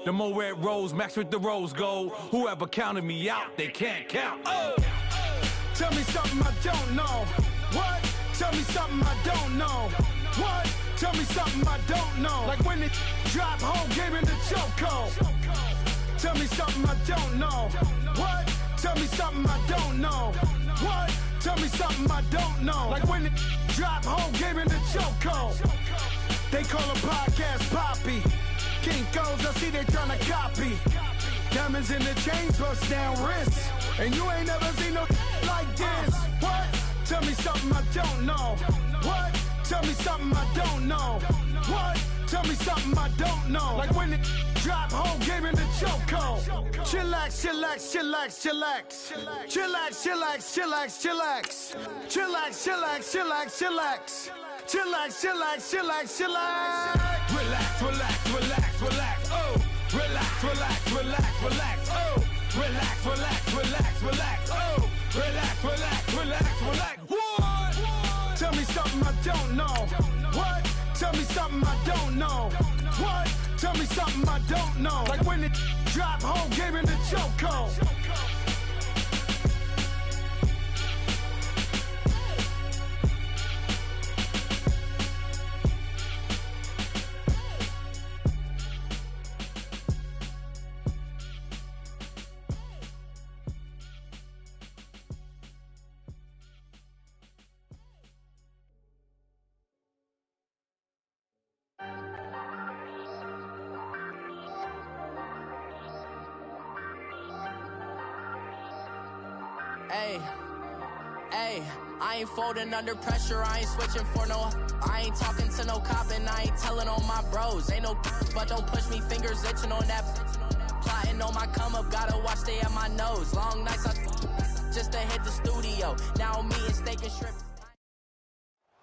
The more red rose, max with the rose gold. Whoever counted me out, they can't count. Oh! Tell me something I don't know. What? Tell me something I don't know. What? Tell me something I don't know. Like when it drop whole game in the chokehold. Tell me something I don't know. What? Tell me something I don't know. What? Tell me something I don't know. Like when it drop whole game in the chokehold. They call a podcast Poppy. Kinkos, I see they tryna copy. Diamonds in the chains, bust down wrists. And you ain't never seen no like this. What? Tell me something I don't know. What? Tell me something I don't know. What? Tell me something I don't know. Like when it drop whole game in the chokehold. Chillax, chillax, chillax, chillax. Chillax, chillax, chillax, chillax. Chillax, chillax, chillax, chillax. Chillax, chillax, chillax, chillax. Relax, relax, relax, relax, oh. Relax, relax, relax, relax, oh. Relax, relax, relax, relax, oh. Relax, relax, relax, relax. What? Tell me something I don't know. What? Tell me something I don't know. What? Tell me something I don't know. Like when it drop whole game in the chokehold. Hey, I ain't folding under pressure, I ain't switching for no. I ain't talking to no cop and I ain't telling on my bros. Ain't no but don't push me, fingers itching on that. Plotting on my come up, gotta watch stay at my nose. Long nights I just to hit the studio. Now I'm eating steak and shrimp.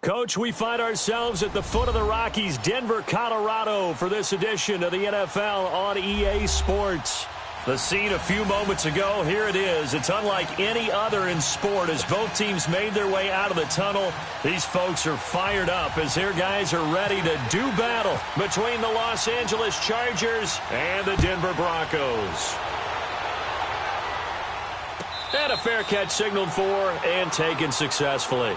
Coach, we find ourselves at the foot of the Rockies, Denver, Colorado, for this edition of the NFL on EA Sports. The scene a few moments ago, here it is. It's unlike any other in sport as both teams made their way out of the tunnel. These folks are fired up as their guys are ready to do battle between the Los Angeles Chargers and the Denver Broncos. And a fair catch signaled for and taken successfully.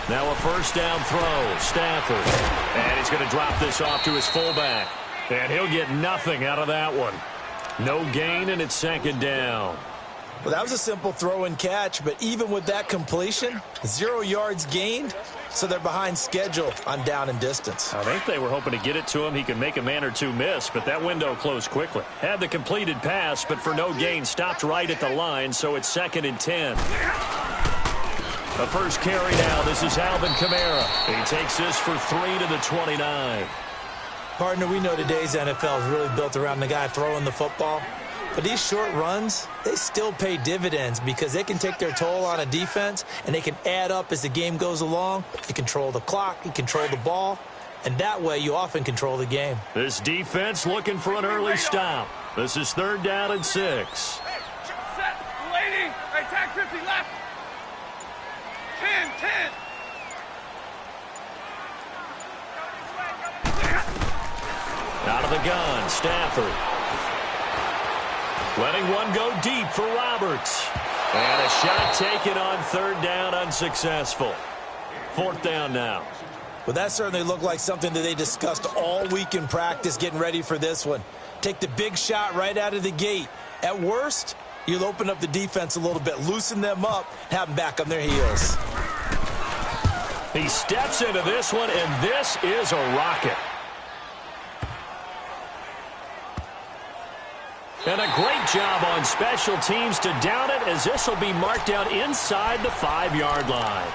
Now a first down throw, Stafford. And he's going to drop this off to his fullback. And he'll get nothing out of that one. No gain, and it's second down. Well, that was a simple throw and catch, but even with that completion, 0 yards gained, so they're behind schedule on down and distance. I think they were hoping to get it to him. He could make a man or two miss, but that window closed quickly. Had the completed pass, but for no gain, stopped right at the line, so it's 2nd and 10. The first carry now, this is Alvin Kamara. He takes this for 3 to the 29. Partner, we know today's NFL is really built around the guy throwing the football. But these short runs, they still pay dividends because they can take their toll on a defense and they can add up as the game goes along. You control the clock, you control the ball, and that way you often control the game. This defense looking for an early stop. This is 3rd down and 6. Set, waiting, attack 50 left. 10. Out of the gun, Stafford. Letting one go deep for Roberts. And a shot taken on 3rd down, unsuccessful. 4th down now. Well, that certainly looked like something that they discussed all week in practice getting ready for this one. Take the big shot right out of the gate. At worst, you'll open up the defense a little bit, loosen them up, have them back on their heels. He steps into this one, and this is a rocket. And a great job on special teams to down it, as this will be marked down inside the 5-yard line.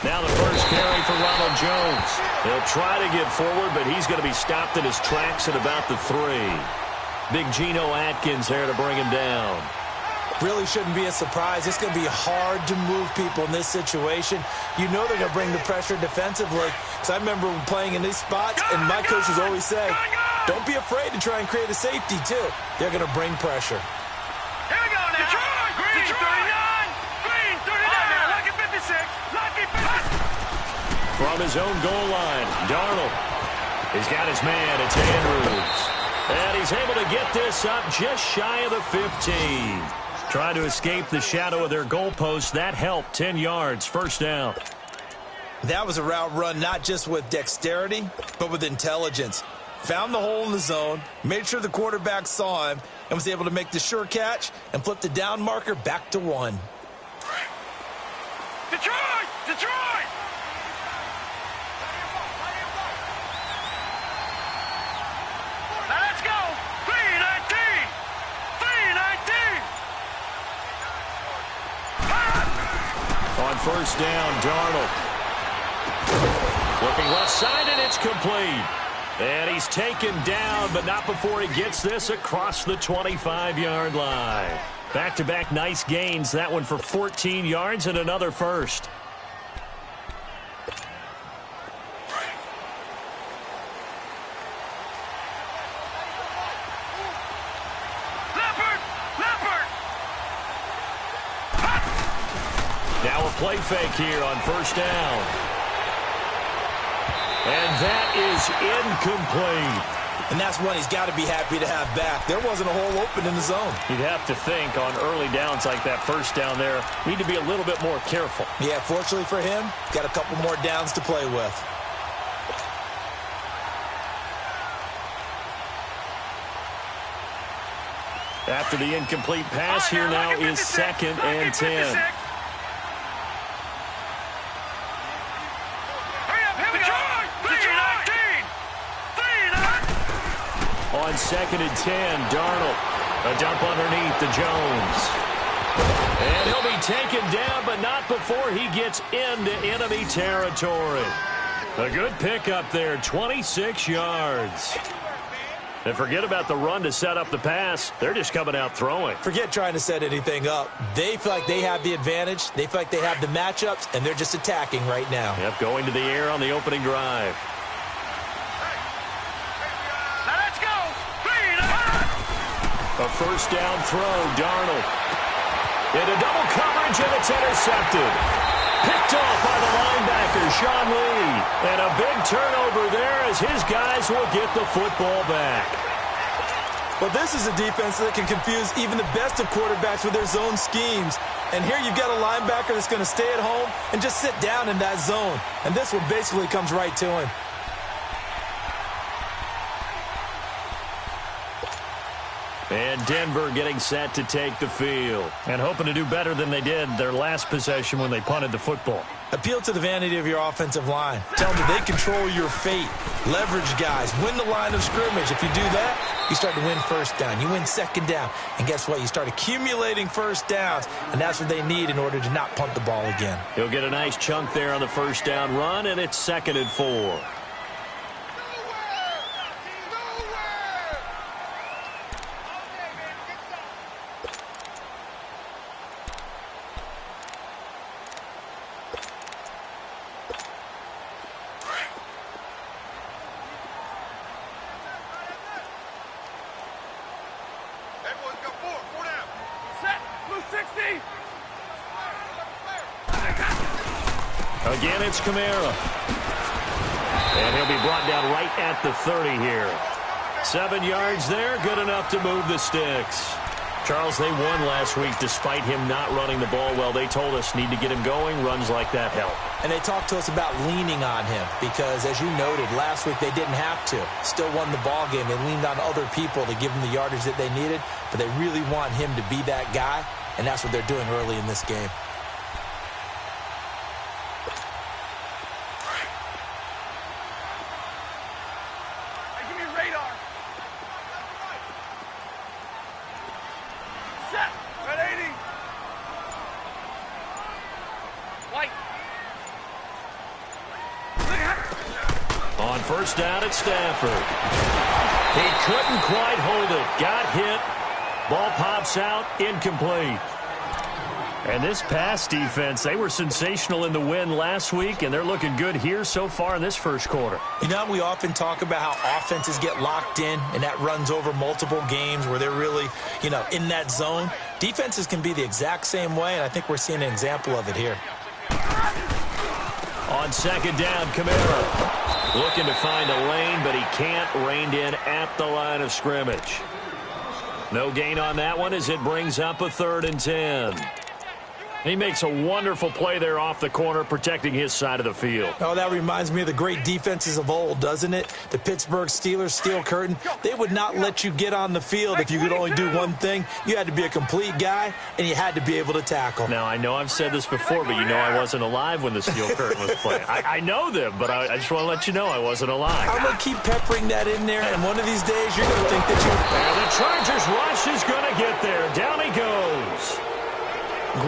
Now the first carry for Ronald Jones. He'll try to get forward, but he's going to be stopped in his tracks at about the 3. Big Geno Atkins there to bring him down. Really shouldn't be a surprise. It's going to be hard to move people in this situation. You know they're going to bring the pressure defensively. Because I remember playing in these spots, and my coaches always say, don't be afraid to try and create a safety, too. They're going to bring pressure. Here we go now. Detroit! Green, Detroit. 39. Green, 39. Lucky 56. Lucky 56. From his own goal line, Darnold. He's got his man. It's Andrews. And he's able to get this up just shy of the 15. Trying to escape the shadow of their goalpost. That helped. 10 yards. First down. That was a route run not just with dexterity, but with intelligence. Found the hole in the zone, made sure the quarterback saw him, and was able to make the sure catch and flip the down marker back to 1. Detroit! Detroit! Now let's go! 319! 319! On first down, Darnold. Looking left side, and it's complete. And he's taken down, but not before he gets this across the 25-yard line. Back-to-back nice gains. That one for 14 yards and another first. Leopard! Leopard! Now a play fake here on first down. And that is incomplete. And that's one he's got to be happy to have back. There wasn't a hole open in the zone. You'd have to think on early downs like that first down there, need to be a little bit more careful. Yeah, fortunately for him, got a couple more downs to play with. After the incomplete pass, here now is 2nd and 10. On 2nd and 10, Darnold. A dump underneath to Jones. And he'll be taken down, but not before he gets into enemy territory. A good pickup there, 26 yards. And forget about the run to set up the pass. They're just coming out throwing. Forget trying to set anything up. They feel like they have the advantage. They feel like they have the matchups, and they're just attacking right now. Yep, going to the air on the opening drive. A first down throw, Darnold. Into double coverage, and it's intercepted. Picked off by the linebacker, Sean Lee. And a big turnover there as his guys will get the football back. Well, this is a defense that can confuse even the best of quarterbacks with their zone schemes. And here you've got a linebacker that's going to stay at home and just sit down in that zone. And this one basically comes right to him. And Denver getting set to take the field. And hoping to do better than they did their last possession when they punted the football. Appeal to the vanity of your offensive line. Tell them that they control your fate. Leverage guys. Win the line of scrimmage. If you do that, you start to win first down. You win second down. And guess what? You start accumulating first downs. And that's what they need in order to not punt the ball again. He'll get a nice chunk there on the first down run, and it's 2nd and 4. Again, it's Kamara. And he'll be brought down right at the 30 here. 7 yards there, good enough to move the sticks. Charles, they won last week despite him not running the ball well. They told us need to get him going. Runs like that help. And they talked to us about leaning on him because, as you noted, last week they didn't have to. Still won the ball game. They leaned on other people to give them the yardage that they needed, but they really want him to be that guy, and that's what they're doing early in this game. first down at Stafford. He couldn't quite hold it. Got hit. Ball pops out, incomplete. And this pass defense, they were sensational in the win last week, and they're looking good here so far in this first quarter. You know, we often talk about how offenses get locked in, and that runs over multiple games where they're really, in that zone. Defenses can be the exact same way, and I think we're seeing an example of it here. On second down, Kamara looking to find a lane, but he can't. Reined in at the line of scrimmage. No gain on that one as it brings up a 3rd and 10. He makes a wonderful play there off the corner, protecting his side of the field. Oh, that reminds me of the great defenses of old, doesn't it? The Pittsburgh Steelers, Steel Curtain, they would not let you get on the field if you could only do one thing. You had to be a complete guy, and you had to be able to tackle. Now, I know I've said this before, but I wasn't alive when the Steel Curtain was playing. I know them, but I just want to let you know I wasn't alive. I'm going to keep peppering that in there, and one of these days you're going to think that you... And the Chargers rush is going to get there. Down he goes.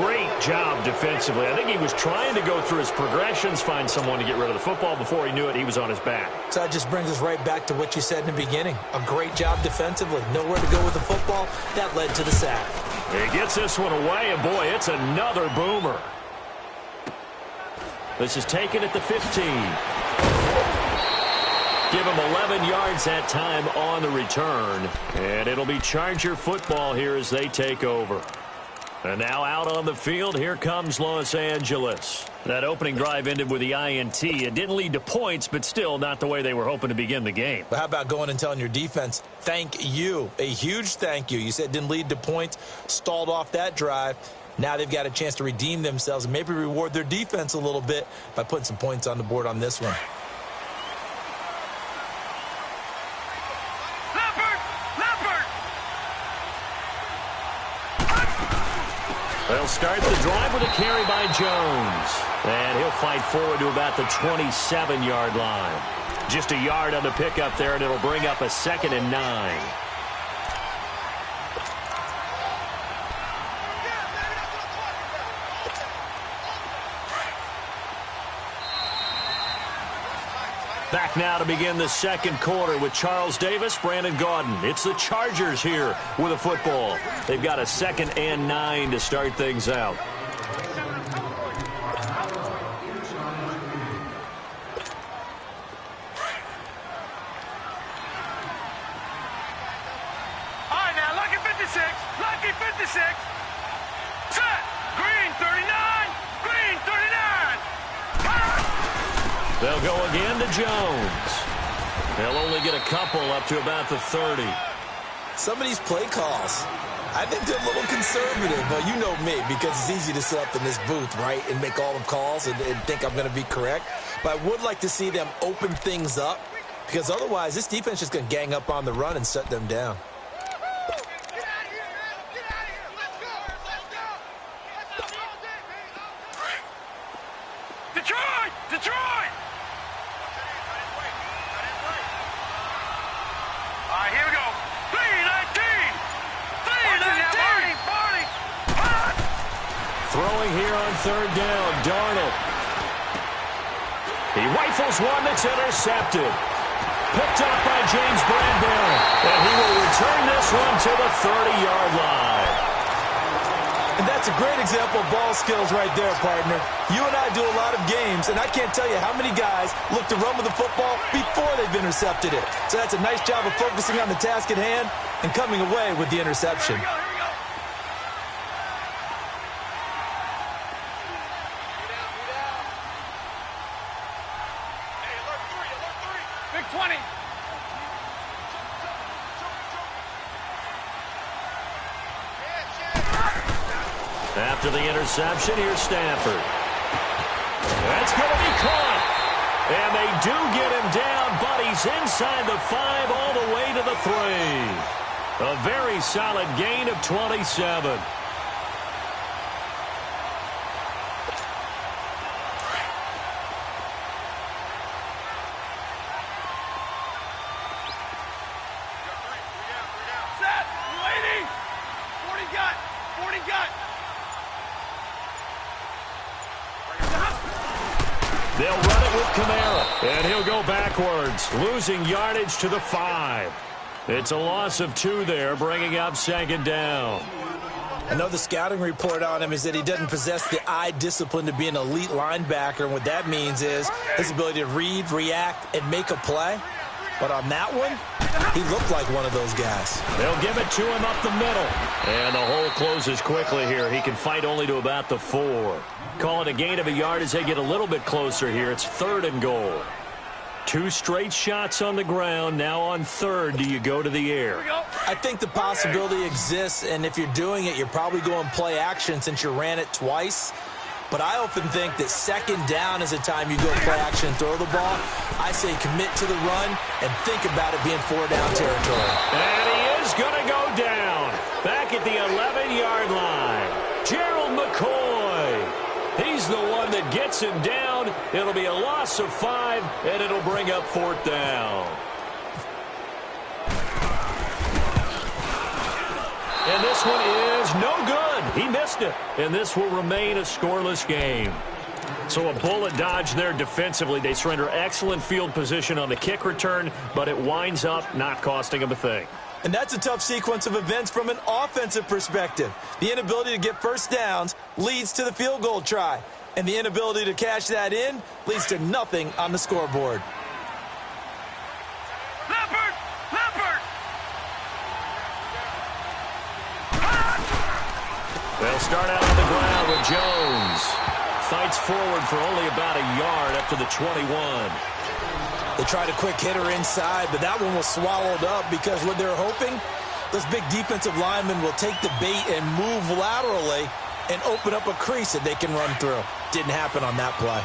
Great job defensively. I think he was trying to go through his progressions, find someone to get rid of the football. Before he knew it, he was on his back. So that just brings us right back to what you said in the beginning. A great job defensively. Nowhere to go with the football. That led to the sack. He gets this one away, and boy, it's another boomer. This is taken at the 15. Give him 11 yards that time on the return. And it'll be Charger football here as they take over. And now out on the field, here comes Los Angeles. That opening drive ended with the INT. It didn't lead to points, but still not the way they were hoping to begin the game. But how about going and telling your defense, thank you, a huge thank you. You said it didn't lead to points, stalled off that drive. Now they've got a chance to redeem themselves and maybe reward their defense a little bit by putting some points on the board on this one. They'll start the drive with a carry by Jones. And he'll fight forward to about the 27-yard line. Just a yard on the pickup there, and it'll bring up a 2nd and 9. Back now to begin the second quarter with Charles Davis, Brandon Gaudin. It's the Chargers here with a football. They've got a 2nd and 9 to start things out. All right, now, lucky 56, lucky 56. Set, green 39, green 39. They'll go again to Jones. They'll only get a couple up to about the 30. Some of these play calls, I think they're a little conservative. But you know me, because it's easy to sit up in this booth, right, and make all the calls and think I'm going to be correct. But I would like to see them open things up, because otherwise this defense is just going to gang up on the run and shut them down. Detroit! Detroit! All right, here we go. 3-19! 3-19! Barney! Throwing here on 3rd down, Darnold. He rifles one that's intercepted. Picked up by James Bradbury. And he will return this one to the 30-yard line. And that's a great example of ball skills right there, partner. You and I do a lot of games, and I can't tell you how many guys look to run with the football before they've intercepted it. So that's a nice job of focusing on the task at hand and coming away with the interception. Here we go. Hey, alert 3, Big 20. After the interception, here's Stafford. That's going to be caught. And they do get him down, but he's inside the 5 all the way to the 3. A very solid gain of 27. Set, 280. 40 gut, 40 gut. They'll run it with Kamara. And he'll go backwards, losing yardage to the 5. It's a loss of 2 there, bringing up second down. I know the scouting report on him is that he doesn't possess the eye discipline to be an elite linebacker, and what that means is his ability to read, react, and make a play. But on that one, he looked like one of those guys. They'll give it to him up the middle. And the hole closes quickly here. He can fight only to about the 4. Call it a gain of a yard as they get a little bit closer here. It's 3rd and goal. 2 straight shots on the ground. Now on 3rd, do you go to the air? I think the possibility exists, and if you're doing it, you're probably going play action since you ran it twice. But I often think that 2nd down is the time you go play action and throw the ball. I say commit to the run and think about it being 4-down territory. And he is going to go down. Back at the 11-yard line. Gerald McCoy. He's the one that gets him down. It'll be a loss of 5, and it'll bring up 4th down. And this one is no good. He missed it. And this will remain a scoreless game. So a bullet dodge there defensively. They surrender excellent field position on the kick return, but it winds up not costing them a thing. And that's a tough sequence of events from an offensive perspective. The inability to get first downs leads to the field goal try. And the inability to cash that in leads to nothing on the scoreboard. They'll start out on the ground with Jones. Fights forward for only about a yard up to the 21. They tried a quick hitter inside, but that one was swallowed up because what they're hoping, those big defensive linemen will take the bait and move laterally and open up a crease that they can run through. Didn't happen on that play.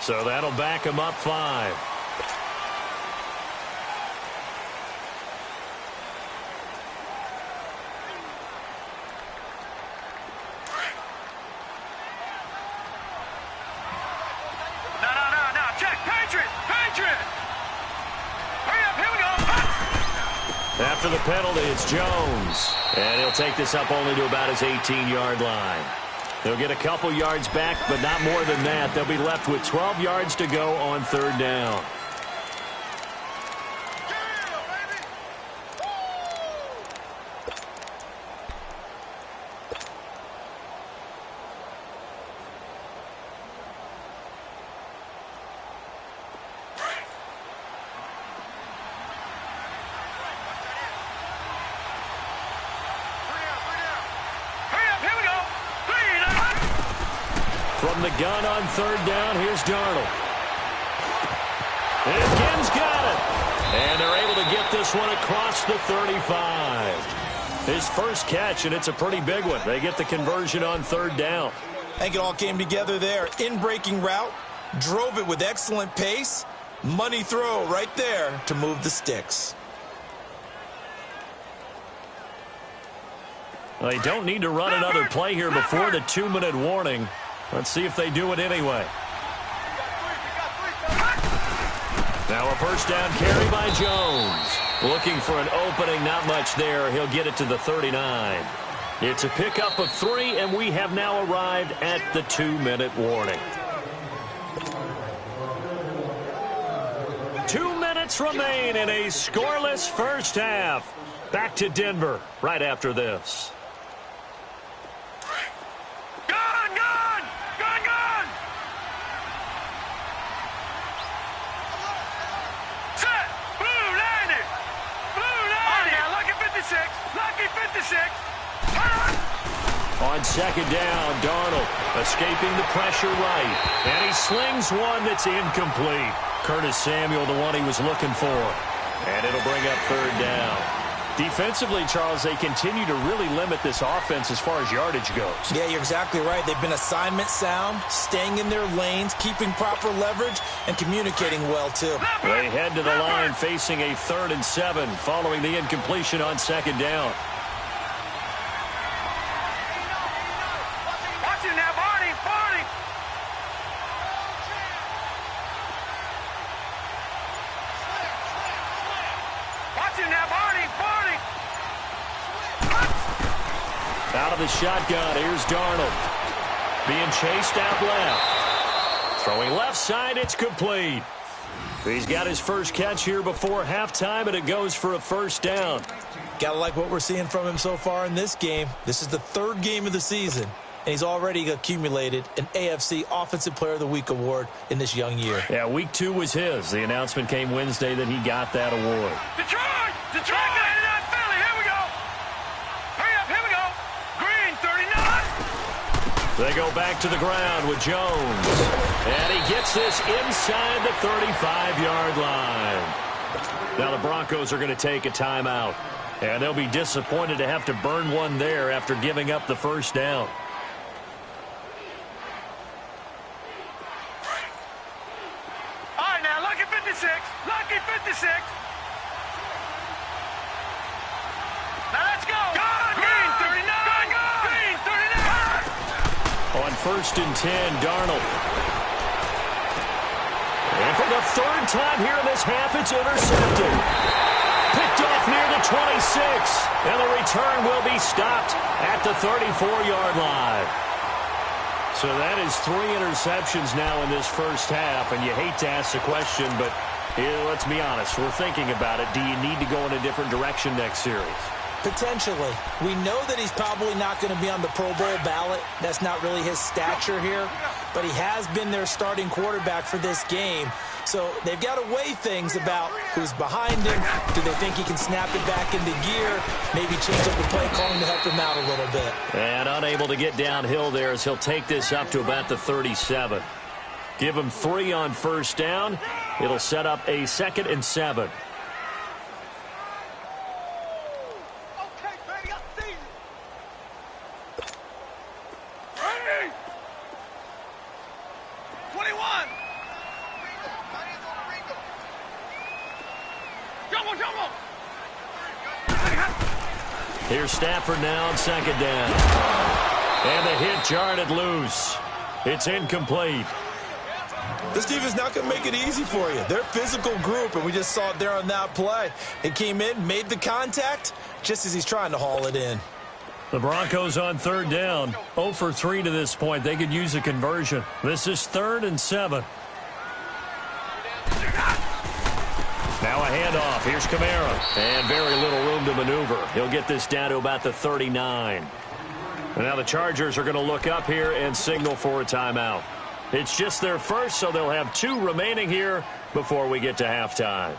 So that'll back him up 5. No. Check. Patriot. Hurry up. Here we go. After the penalty, it's Jones. And he'll take this up only to about his 18-yard line. They'll get a couple yards back, but not more than that. They'll be left with 12 yards to go on 3rd down. From the gun on 3rd down, here's Darnold. And Kim's got it. And they're able to get this one across the 35. His first catch, and it's a pretty big one. They get the conversion on 3rd down. I think it all came together there. In-breaking route, drove it with excellent pace. Money throw right there to move the sticks. Well, they don't need to run another play here before the 2-minute warning. Let's see if they do it anyway. Now a first down carry by Jones. Looking for an opening, not much there. He'll get it to the 39. It's a pickup of 3, and we have now arrived at the 2-minute warning. 2 minutes remain in a scoreless first half. Back to Denver right after this. On 2nd down, Darnold escaping the pressure right. And he slings one that's incomplete. Curtis Samuel, the one he was looking for. And it'll bring up 3rd down. Defensively, Charles, they continue to really limit this offense as far as yardage goes. Yeah, you're exactly right. They've been assignment sound, staying in their lanes, keeping proper leverage, and communicating well, too. They head to the line facing a 3rd and 7 following the incompletion on 2nd down. Out of the shotgun, here's Darnold. Being chased out left. Throwing left side, it's complete. He's got his first catch here before halftime, and it goes for a first down. Gotta like what we're seeing from him so far in this game. This is the third game of the season, and he's already accumulated an AFC Offensive Player of the Week award in this young year. Yeah, week 2 was his. The announcement came Wednesday that he got that award. Detroit! Detroit got it out Philly. Here we go. Hurry up, here we go. Green, 39. They go back to the ground with Jones. And he gets this inside the 35-yard line. Now the Broncos are going to take a timeout. And they'll be disappointed to have to burn one there after giving up the first down. All right, now, lucky 56. Lucky 56. Now let's go. Green, 39. Green, 39. On 1st and 10, Darnold. And for the third time here in this half, it's intercepted. Picked off near the 26. And the return will be stopped at the 34-yard line. So that is 3 interceptions now in this first half. And you hate to ask the question, but let's be honest. We're thinking about it. Do you need to go in a different direction next series? Potentially. We know that he's probably not going to be on the Pro Bowl ballot. That's not really his stature here. But he has been their starting quarterback for this game. So they've got to weigh things about who's behind him. Do they think he can snap it back into gear? Maybe change up the play calling to help him out a little bit. And unable to get downhill there as he'll take this up to about the 37. Give him 3 on first down. It'll set up a 2nd and 7. Here's Stafford now on 2nd down. And the hit jarred loose. It's incomplete. This defense not going to make it easy for you. They're a physical group, and we just saw it there on that play. They came in, made the contact, just as he's trying to haul it in. The Broncos on 3rd down. 0 for 3 to this point. They could use a conversion. This is 3rd and 7. Now a handoff. Here's Kamara. And very little room to maneuver. He'll get this down to about the 39. And now the Chargers are going to look up here and signal for a timeout. It's just their first, so they'll have 2 remaining here before we get to halftime.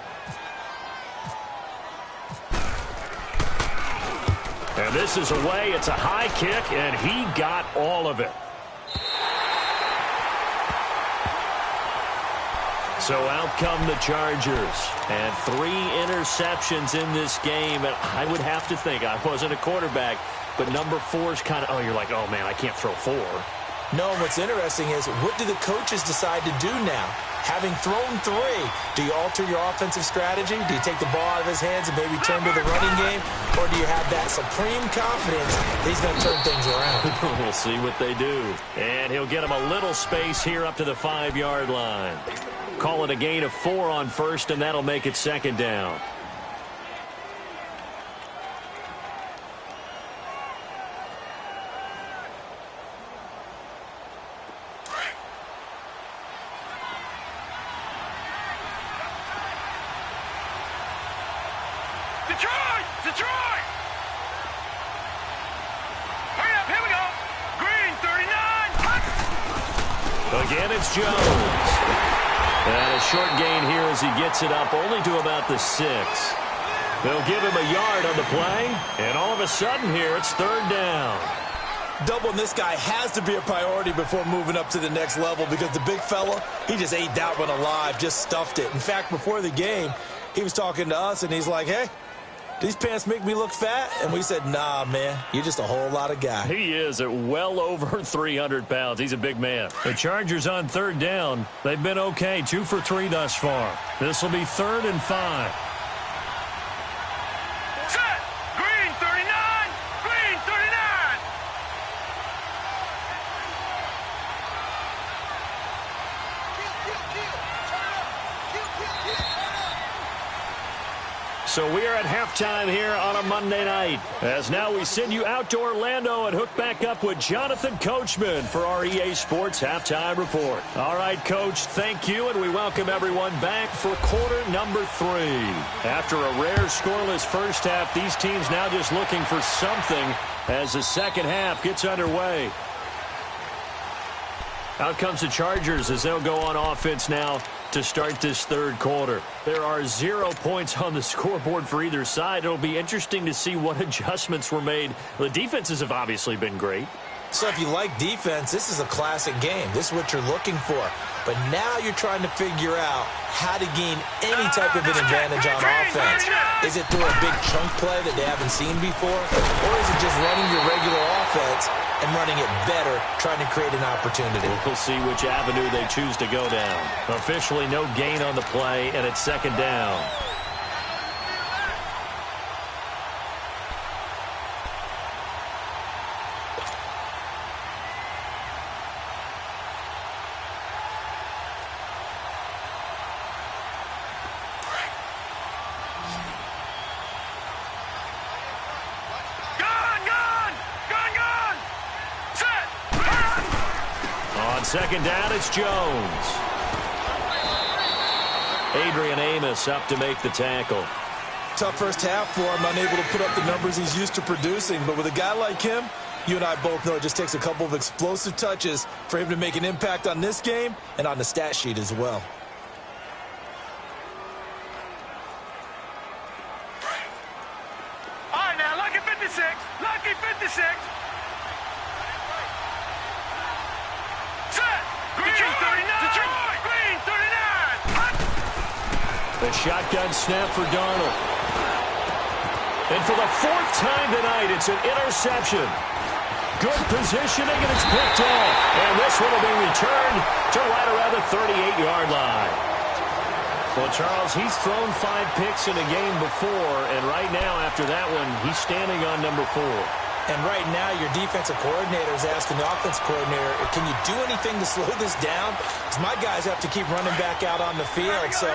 And this is away. It's a high kick, and he got all of it. So out come the Chargers. And 3 interceptions in this game. And I would have to think, I wasn't a quarterback, but number 4 is kind of, oh, you're like, oh, man, I can't throw 4. No, what's interesting is, what do the coaches decide to do now? Having thrown 3, do you alter your offensive strategy? Do you take the ball out of his hands and maybe turn to the running game? Or do you have that supreme confidence that he's going to turn things around? We'll see what they do. And he'll get him a little space here up to the 5-yard line. Call it a gain of 4 on first, and that'll make it 2nd down. Detroit! Detroit! Hurry up, here we go. Green, 39. Again, it's Jones. And a short gain here as he gets it up only to about the 6. They'll give him a yard on the play. And all of a sudden here, it's 3rd down. Doubling this guy has to be a priority before moving up to the next level, because the big fella, he just ate that one alive, just stuffed it. In fact, before the game, he was talking to us, and he's like, hey, these pants make me look fat? And we said, nah, man, you're just a whole lot of guy. He is at well over 300 pounds. He's a big man. The Chargers on 3rd down. They've been okay, 2 for 3 thus far. This will be 3rd and 5. Set! Green, 39. Green, 39. So we are at halftime here on a Monday night. As now we send you out to Orlando and hook back up with Jonathan Coachman for our EA Sports Halftime Report. All right, Coach, thank you, and we welcome everyone back for quarter number 3. After a rare scoreless first half, these teams now just looking for something as the second half gets underway. Out comes the Chargers as they'll go on offense now to start this third quarter. There are 0 points on the scoreboard for either side. It'll be interesting to see what adjustments were made. The defenses have obviously been great. So if you like defense, this is a classic game. This is what you're looking for. But now you're trying to figure out how to gain any type of an advantage on offense. Is it through a big chunk play that they haven't seen before? Or is it just running your regular offense and running it better, trying to create an opportunity? We'll see which avenue they choose to go down. Officially no gain on the play, and it's second down. Second down, it's Jones. Adrian Amos up to make the tackle. Tough first half for him, unable to put up the numbers he's used to producing. But with a guy like him, you and I both know it just takes a couple of explosive touches for him to make an impact on this game and on the stat sheet as well. All right, now, lucky 56. Lucky 56. The shotgun snap for Darnold. And for the 4th time tonight, it's an interception. Good positioning, and it's picked off. And this one will be returned to right around the 38-yard line. Well, Charles, he's thrown 5 picks in a game before, and right now, after that one, he's standing on number 4. And right now, your defensive coordinator is asking the offense coordinator, can you do anything to slow this down? Because my guys have to keep running back out on the field. So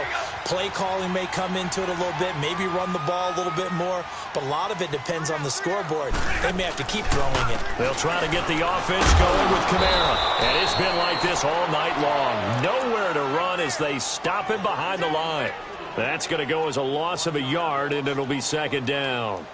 play calling may come into it a little bit, maybe run the ball a little bit more. But a lot of it depends on the scoreboard. They may have to keep throwing it. They'll try to get the offense going with Kamara. And it's been like this all night long. Nowhere to run as they stop him behind the line. That's going to go as a loss of a yard, and it'll be second down.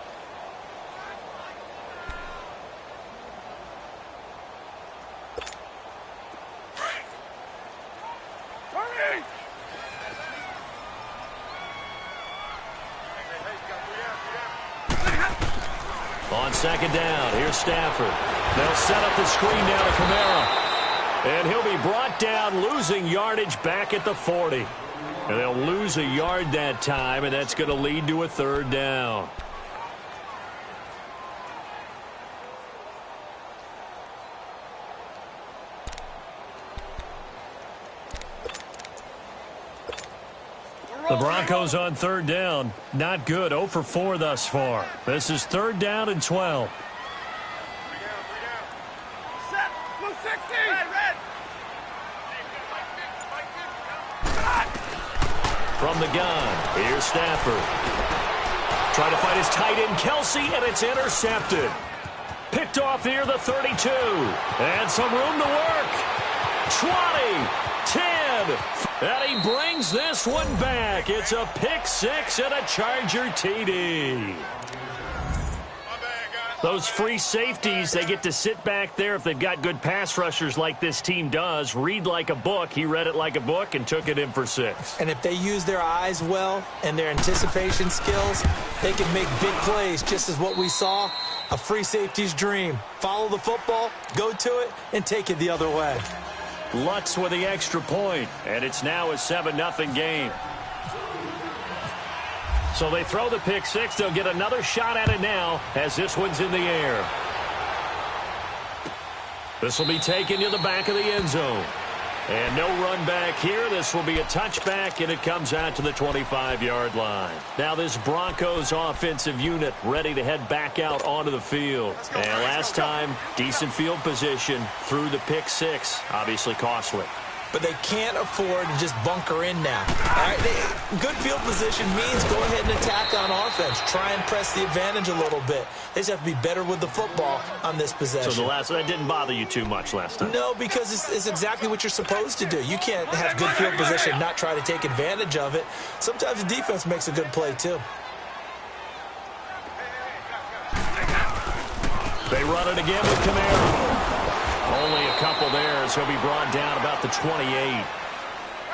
On second down, here's Stafford. They'll set up the screen down to Kamara. And he'll be brought down, losing yardage back at the 40. And they'll lose a yard that time, and that's going to lead to a third down. The Broncos on third down. Not good. 0 for 4 thus far. This is third down and 12. Set. Blue 60. Red. From the gun, here's Stafford. Trying to find his tight end, Kelsey, and it's intercepted. Picked off here, the 32. And some room to work. 20, 10. And he brings this one back. It's a pick 6 and a Charger TD. Those free safeties, they get to sit back there if they've got good pass rushers like this team does. Read like a book. He read it like a book and took it in for 6. And if they use their eyes well and their anticipation skills, they can make big plays, just as what we saw. A free safety's dream. Follow the football, go to it, and take it the other way. Lutz with the extra point, and it's now a 7-0 game. So they throw the pick 6. They'll get another shot at it now as this one's in the air. This will be taken to the back of the end zone. And no run back here. This will be a touchback, and it comes out to the 25-yard line. Now this Broncos offensive unit ready to head back out onto the field. And last time, decent field position through the pick 6. Obviously costly. but they can't afford to just bunker in now. All right? Good field position means go ahead and attack on offense. Try and press the advantage a little bit. They just have to be better with the football on this possession. So that didn't bother you too much last time? No, because it's exactly what you're supposed to do. You can't have good field position and not try to take advantage of it. Sometimes the defense makes a good play, too. They run it again with Camaro. Only a couple there as he'll be brought down about the 28. I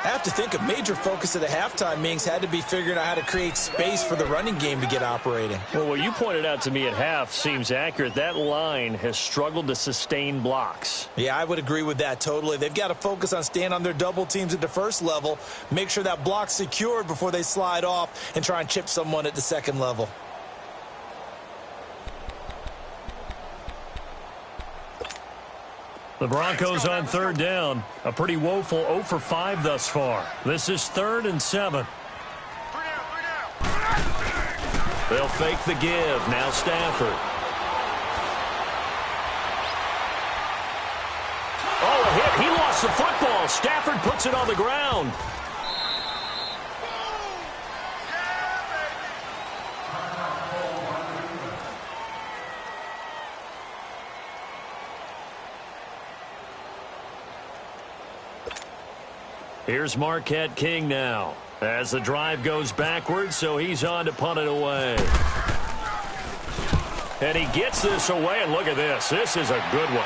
have to think a major focus of the halftime meetings had to be figuring out how to create space for the running game to get operating. Well, what you pointed out to me at half seems accurate. That line has struggled to sustain blocks. Yeah, I would agree with that totally. They've got to focus on staying on their double teams at the first level, make sure that block's secured before they slide off and try and chip someone at the second level. The Broncos on third down. A pretty woeful 0 for 5 thus far. This is 3rd and 7. They'll fake the give. Now Stafford. Oh, a hit. He lost the football. Stafford puts it on the ground. Here's Marquette King now as the drive goes backwards, so he's on to punt it away. And he gets this away, and look at this. This is a good one.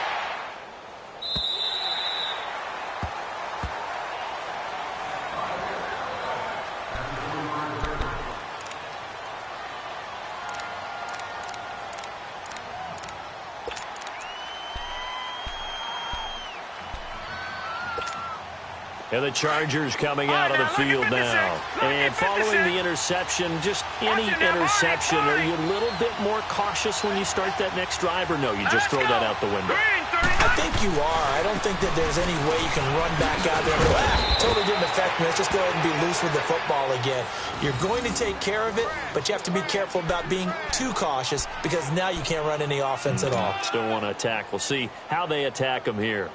And the Chargers coming out of the field now. And following the interception, just any interception, are you a little bit more cautious when you start that next drive, or no, you just throw that out the window? I think you are. I don't think that there's any way you can run back out there and go, totally didn't affect me. Let's just go ahead and be loose with the football again. You're going to take care of it, but you have to be careful about being too cautious because now you can't run any offense at all. Still want to attack. We'll see how they attack them here.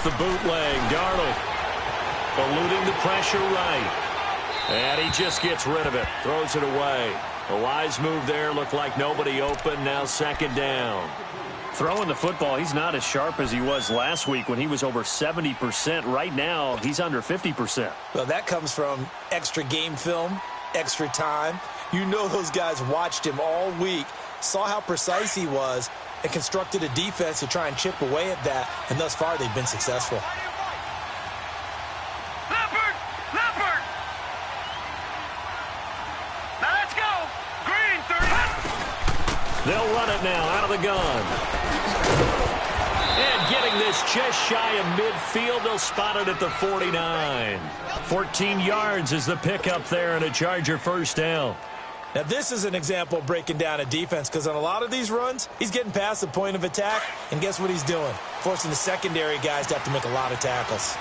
The bootleg, Darnold eluding the pressure right. And he just gets rid of it, throws it away. A wise move there, looked like nobody open, now 2nd down. Throwing the football, he's not as sharp as he was last week when he was over 70%. Right now, he's under 50%. Well, that comes from extra game film, extra time. You know those guys watched him all week, saw how precise he was, and constructed a defense to try and chip away at that, and thus far they've been successful. Leopard! Now let's go! Green, 30! They'll run it now out of the gun. And getting this just shy of midfield, they'll spot it at the 49. 14 yards is the pickup there and a Charger 1st down. Now, this is an example of breaking down a defense because on a lot of these runs, he's getting past the point of attack, and guess what he's doing? Forcing the secondary guys to have to make a lot of tackles.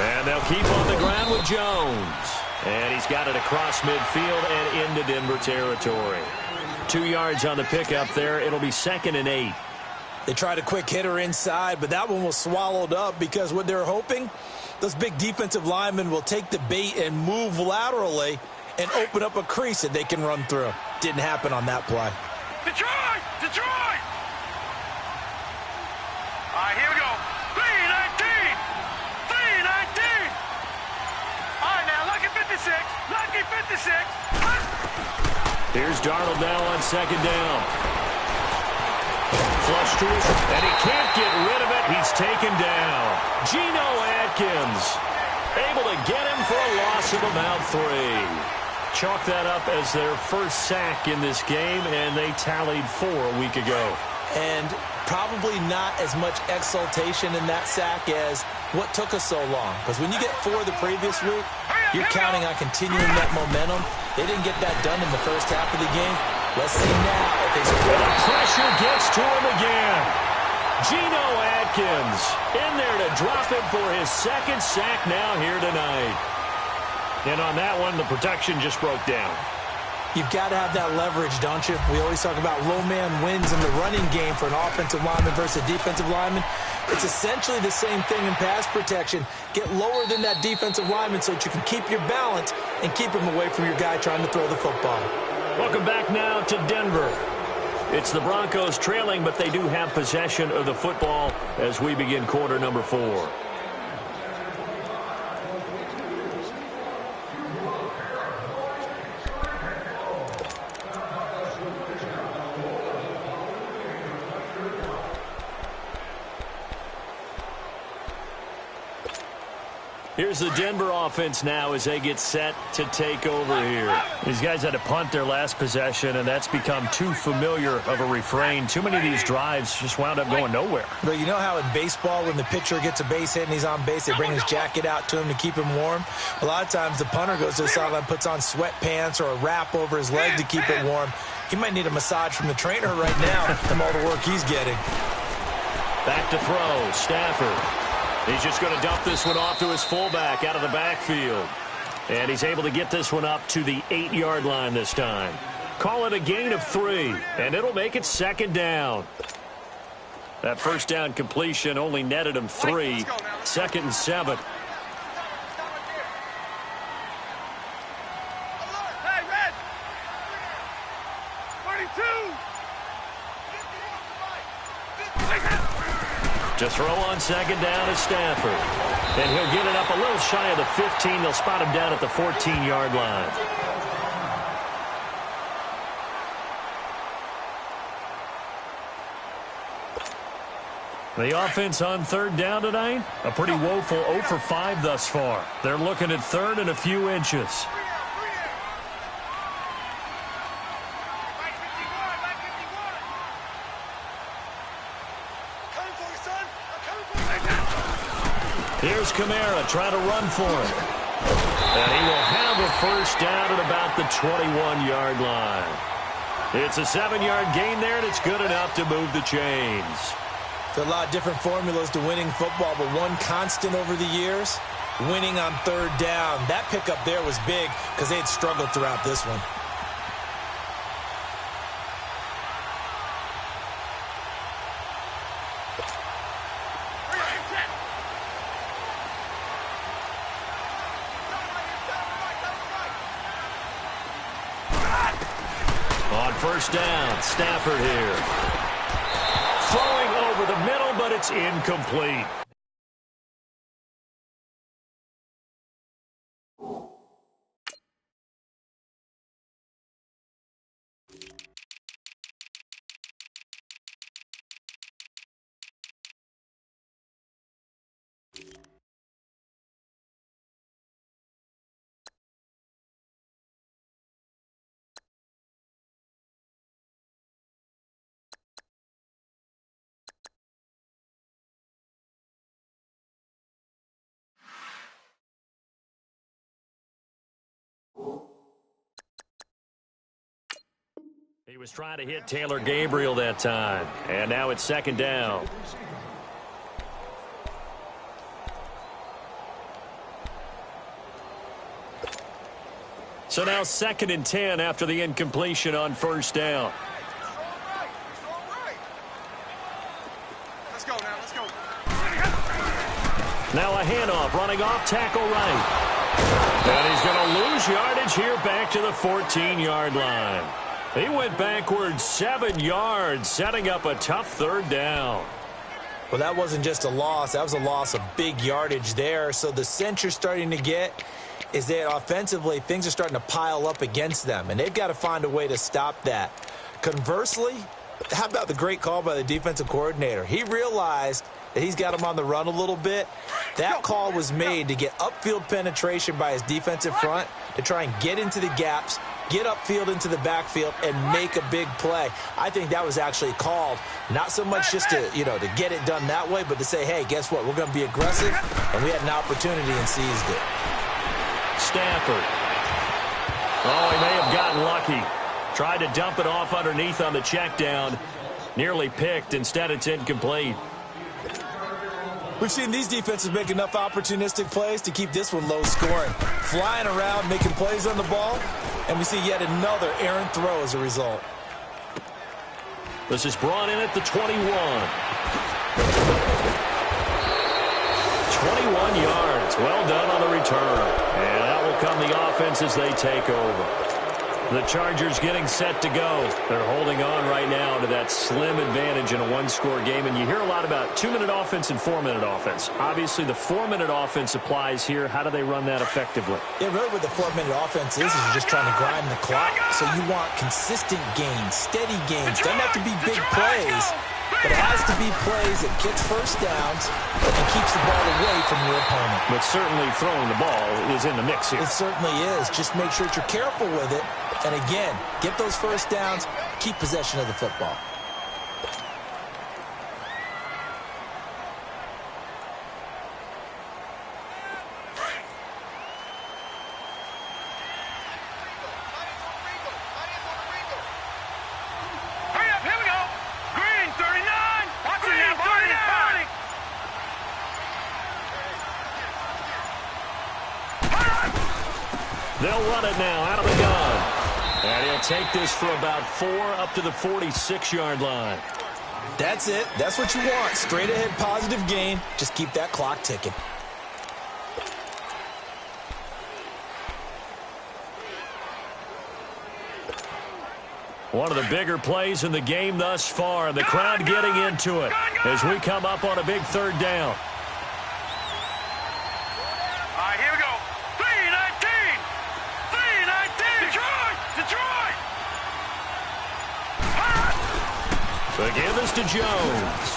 And they'll keep on the ground with Jones. And he's got it across midfield and into Denver territory. 2 yards on the pickup there. It'll be 2nd and 8. They tried a quick hitter inside, but that one was swallowed up because what they're hoping, those big defensive linemen will take the bait and move laterally and open up a crease that they can run through. Didn't happen on that play. Detroit! All right, here we go. 319! 319! All right, now, lucky 56. Lucky 56. Here's Darnold now on 2nd down. Flush to his, and he can't get rid of it. He's taken down. Geno Atkins able to get him for a loss of about 3. Chalk that up as their first sack in this game, and they tallied 4 a week ago. And probably not as much exultation in that sack as what took us so long. Because when you get 4 the previous week, you're counting on continuing that momentum. They didn't get that done in the first half of the game. Let's see now if they score. The pressure gets to him again. Geno Atkins in there to drop him for his second sack now here tonight. And on that one, the protection just broke down. You've got to have that leverage, don't you? We always talk about low man wins in the running game for an offensive lineman versus a defensive lineman. It's essentially the same thing in pass protection. Get lower than that defensive lineman so that you can keep your balance and keep him away from your guy trying to throw the football. Welcome back now to Denver. It's the Broncos trailing, but they do have possession of the football as we begin quarter number 4. Here's the Denver offense now as they get set to take over here. These guys had to punt their last possession, and that's become too familiar of a refrain. Too many of these drives just wound up going nowhere. But you know how in baseball, when the pitcher gets a base hit and he's on base, they bring his jacket out to him to keep him warm? A lot of times the punter goes to the sideline, puts on sweatpants or a wrap over his leg to keep it warm. He might need a massage from the trainer right now from all the work he's getting. Back to throw, Stafford. He's just going to dump this one off to his fullback out of the backfield. And he's able to get this one up to the 8-yard line this time. Call it a gain of 3, and it'll make it second down. That first down completion only netted him 3. Second and 7. Hey, Red! 22! To throw on second down is Stafford. And he'll get it up a little shy of the 15. They'll spot him down at the 14-yard line. The offense on third down tonight, a pretty woeful 0 for 5 thus far. They're looking at third and a few inches. Here's Kamara trying to run for it. And he will have a first down at about the 21-yard line. It's a 7-yard gain there, and it's good enough to move the chains. There's a lot of different formulas to winning football, but one constant over the years, winning on third down. That pickup there was big because they had struggled throughout this one. First down, Stafford here. Throwing over the middle, but it's incomplete. He was trying to hit Taylor Gabriel that time. And now it's second down. So now 2nd and 10 after the incompletion on first down. Let's go now, let's go. Now a handoff, running off tackle right. And he's going to lose yardage here back to the 14-yard line. He went backwards 7 yards, setting up a tough third down. Well, that wasn't just a loss. That was a loss of big yardage there. So the sense you're starting to get is that offensively things are starting to pile up against them, and they've got to find a way to stop that. Conversely, how about the great call by the defensive coordinator? He realized that he's got him on the run a little bit. That call was made to get upfield penetration by his defensive front to try and get into the gaps get upfield into the backfield and make a big play. I think that was actually called, not so much just to, to get it done that way, but to say, hey, guess what? We're going to be aggressive, and we had an opportunity and seized it. Stafford. Oh, he may have gotten lucky. Tried to dump it off underneath on the check down. Nearly picked. Instead, it's incomplete. We've seen these defenses make enough opportunistic plays to keep this one low scoring. Flying around, making plays on the ball, and we see yet another errant throw as a result. This is brought in at the 21. 21 yards. Well done on the return. And out will come the offense as they take over. The Chargers getting set to go. They're holding on right now to that slim advantage in a one-score game. And you hear a lot about 2-minute offense and 4-minute offense. Obviously, the 4-minute offense applies here. How do they run that effectively? Yeah, really what the 4-minute offense is you're just trying to grind the clock. So you want consistent gains, steady gains. Doesn't have to be big plays, but it has to be plays that gets first downs and keeps the ball away from your opponent. But certainly throwing the ball is in the mix here. It certainly is. Just make sure that you're careful with it. And again, get those first downs, keep possession of the football. Hurry up, here we go. Green, 39. Watch it now, 39. They'll run it now out of the gun. And he'll take this for about 4 up to the 46-yard line. That's it. That's what you want. Straight ahead positive gain. Just keep that clock ticking. One of the bigger plays in the game thus far. The crowd getting into it as we come up on a big third down. All right, here we go. 3-19. 3-19. Detroit. The give is to Jones.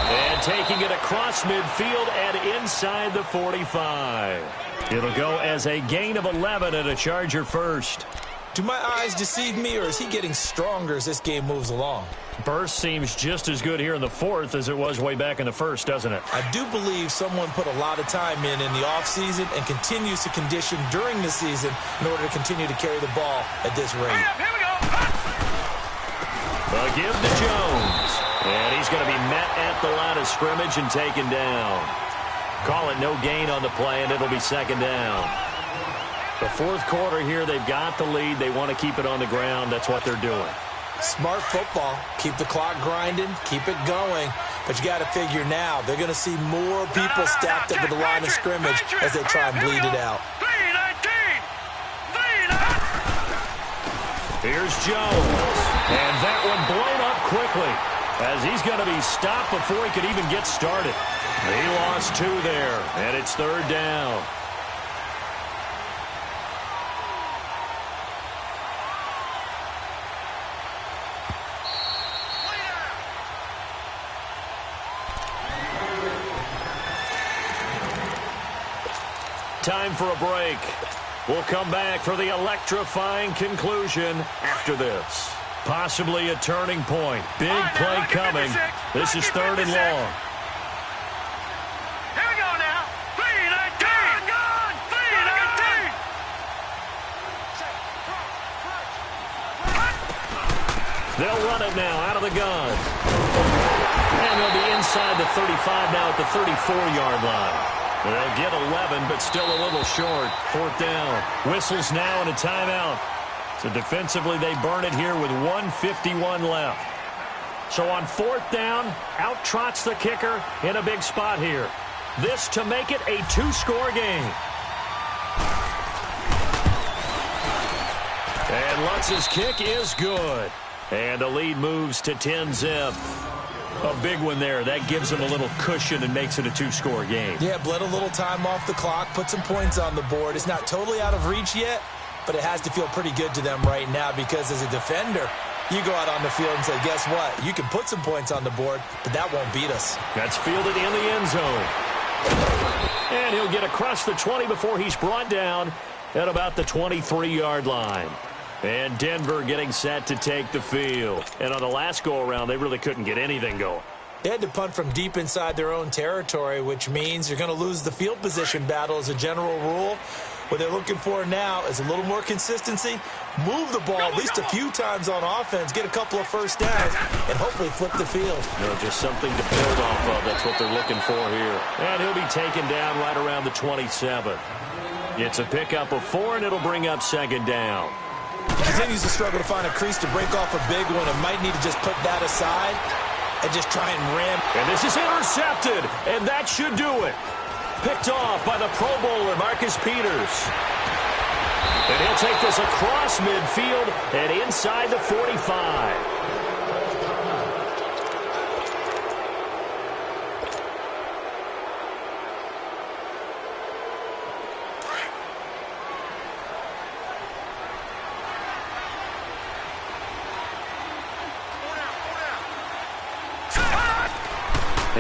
And taking it across midfield and inside the 45. It'll go as a gain of 11 and a Charger first. Do my eyes deceive me, or is he getting stronger as this game moves along? Burst seems just as good here in the fourth as it was way back in the first, doesn't it? I do believe someone put a lot of time in the offseason and continues to condition during the season in order to continue to carry the ball at this rate. Here we go. The give to Jones. And he's going to be met at the line of scrimmage and taken down. Call it no gain on the play, and it'll be second down. The fourth quarter here, they've got the lead. They want to keep it on the ground. That's what they're doing. Smart football. Keep the clock grinding. Keep it going. But you got to figure now, they're going to see more people stacked up at the line of scrimmage as they try and bleed it out. 3-19. Here's Jones. And that one blown up quickly as he's going to be stopped before he could even get started. He lost 2 there, and it's third down. Time for a break. We'll come back for the electrifying conclusion after this. Possibly a turning point. Big play coming. This is third and long. Here we go now. 3-19. 3-19. They'll run it now out of the gun. And they'll be inside the 35 now at the 34-yard line. They'll get 11, but still a little short. Fourth down. Whistles now and a timeout. So defensively, they burn it here with 1:51 left. So on fourth down, out trots the kicker in a big spot here. This to make it a 2-score game. And Lutz's kick is good. And the lead moves to 10-zip. A big one there. That gives them a little cushion and makes it a 2-score game. Yeah, bled a little time off the clock, put some points on the board. It's not totally out of reach yet, but it has to feel pretty good to them right now because as a defender, you go out on the field and say, guess what? You can put some points on the board, but that won't beat us. That's fielded in the end zone. And he'll get across the 20 before he's brought down at about the 23-yard line. And Denver getting set to take the field. And on the last go-around, they really couldn't get anything going. They had to punt from deep inside their own territory, which means you're going to lose the field position battle as a general rule. What they're looking for now is a little more consistency, move the ball at least a few times on offense, get a couple of first downs, and hopefully flip the field. Just something to build off of. That's what they're looking for here. And he'll be taken down right around the 27. It's a pickup of 4, and it'll bring up second down. He continues to struggle to find a crease to break off a big one and might need to just put that aside and just try and ram. And this is intercepted, and that should do it. Picked off by the Pro Bowler, Marcus Peters. And he'll take this across midfield and inside the 45.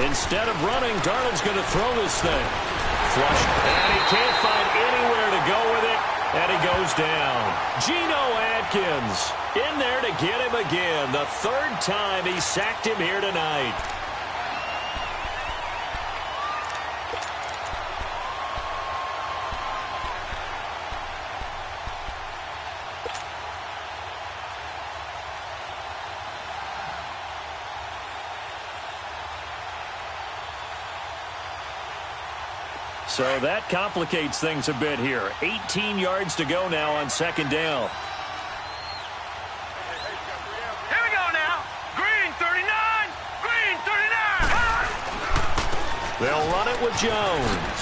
Instead of running, Darnold's going to throw this thing. Flush, and he can't find anywhere to go with it, and he goes down. Geno Atkins in there to get him again. The third time he sacked him here tonight. So that complicates things a bit here. 18 yards to go now on second down. Here we go now. Green 39. Green 39. They'll run it with Jones.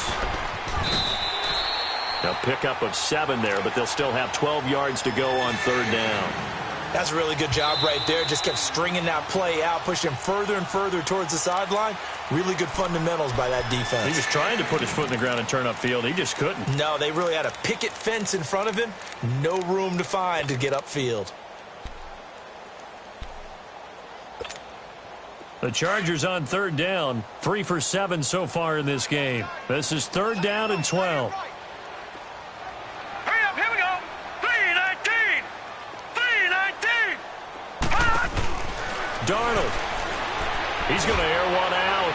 A pickup of 7 there, but they'll still have 12 yards to go on third down. That's a really good job right there. Just kept stringing that play out, pushing him further and further towards the sideline. Really good fundamentals by that defense. He was trying to put his foot in the ground and turn upfield. He just couldn't. No, they really had a picket fence in front of him. No room to find to get upfield. The Chargers on third down. 3 for 7 so far in this game. This is third down and 12. Hurry up, here we go. 319. 319. Darnold. He's going to air one out.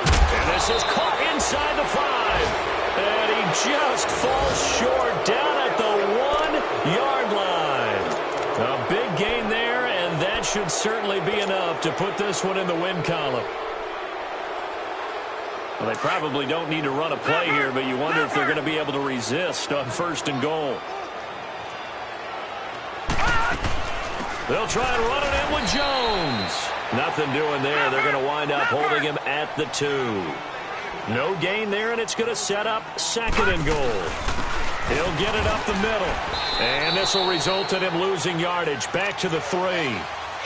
And this is caught inside the 5. And he just falls short down at the 1-yard line. A big gain there, and that should certainly be enough to put this one in the win column. Well, they probably don't need to run a play here, but you wonder if they're going to be able to resist on first and goal. They'll try and run it in with Jones. Nothing doing there. They're going to wind up holding him at the 2. No gain there, and it's going to set up second and goal. He'll get it up the middle. And this will result in him losing yardage. Back to the 3.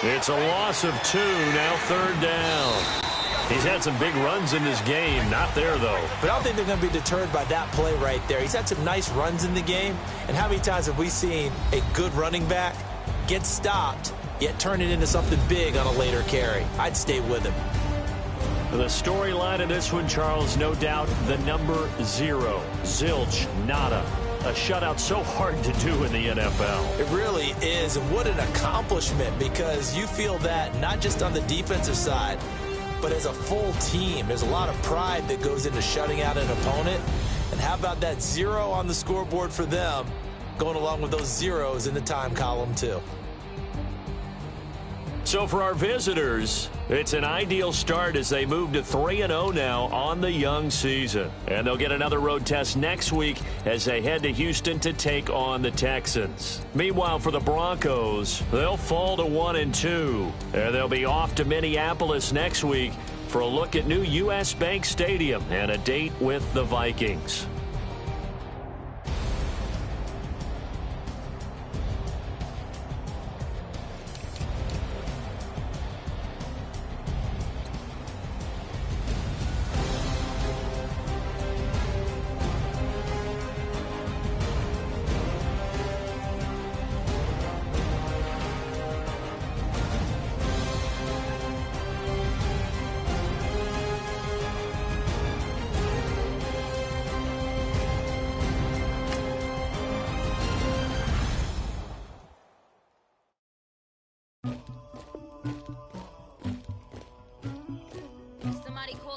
It's a loss of 2, now third down. He's had some big runs in this game. Not there, though. But I don't think they're going to be deterred by that play right there. He's had some nice runs in the game. And how many times have we seen a good running back get stopped, yet turn it into something big on a later carry? I'd stay with him. The storyline of this one, Charles, no doubt the number 0. Zilch, nada. A shutout so hard to do in the NFL. It really is, and what an accomplishment, because you feel that not just on the defensive side, but as a full team. There's a lot of pride that goes into shutting out an opponent. And how about that 0 on the scoreboard for them, going along with those zeros in the time column too. So for our visitors, it's an ideal start as they move to 3-0 now on the young season. And they'll get another road test next week as they head to Houston to take on the Texans. Meanwhile, for the Broncos, they'll fall to 1-2. And they'll be off to Minneapolis next week for a look at new U.S. Bank Stadium and a date with the Vikings.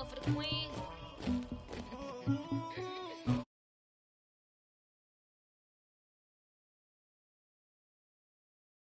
for the queen.